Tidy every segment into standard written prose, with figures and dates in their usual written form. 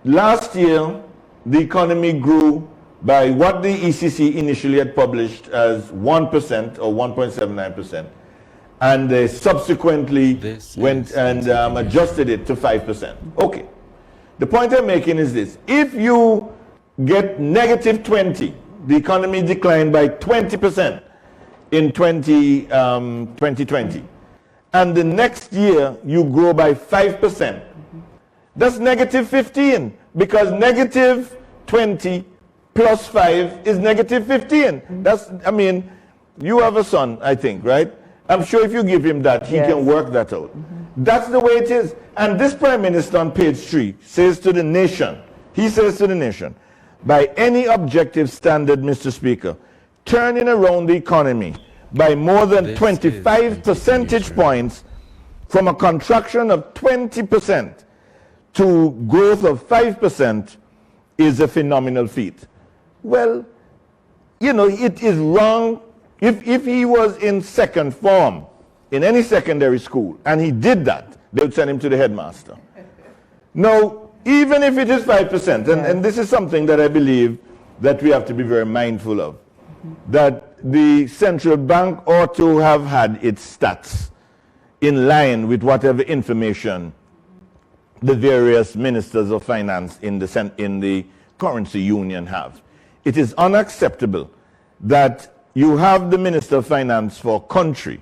last year, the economy grew by what the ECC initially had published as 1% or 1.79%, and they subsequently went and adjusted it to 5%. Okay. The point I'm making is this. If you get negative 20, the economy declined by 20% in 2020, and the next year you grow by 5%, that's negative 15, because negative 20 plus 5 is negative 15. That's, I mean, you have a son, I think, right? I'm sure if you give him that, he can work that out. That's the way it is. And this Prime Minister on page 3 says to the nation, he says to the nation, by any objective standard, Mr. Speaker, turning around the economy by more than 25 percentage points from a contraction of 20% to growth of 5% is a phenomenal feat. Well, you know, it is wrong. If he was in second form in any secondary school and he did that, they would send him to the headmaster. Now, even if it is 5%, and this is something that I believe that we have to be very mindful of, that the central bank ought to have had its stats in line with whatever information the various ministers of finance in the currency union have. It is unacceptable that you have the Minister of Finance for country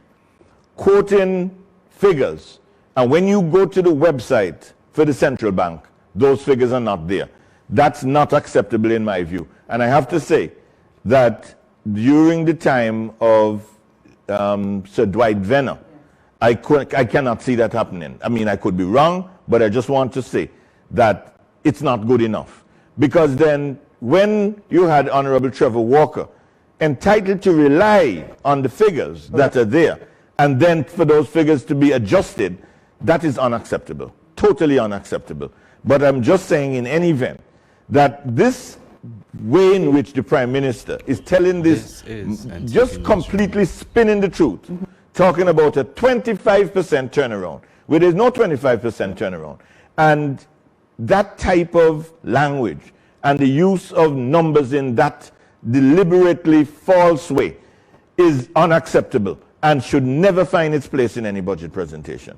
quoting figures, and when you go to the website for the central bank, those figures are not there. That's not acceptable in my view. And I have to say that during the time of Sir Dwight Venner, I cannot see that happening. I mean, I could be wrong, but I just want to say that it's not good enough. Because then when you had Honorable Trevor Walker entitled to rely on the figures that are there, and then for those figures to be adjusted, that is unacceptable, totally unacceptable. But I'm just saying in any event that this way in which the Prime Minister is telling this just completely spinning the truth, talking about a 25% turnaround, where there's no 25% turnaround. And that type of language and the use of numbers in that deliberately false way is unacceptable and should never find its place in any budget presentation.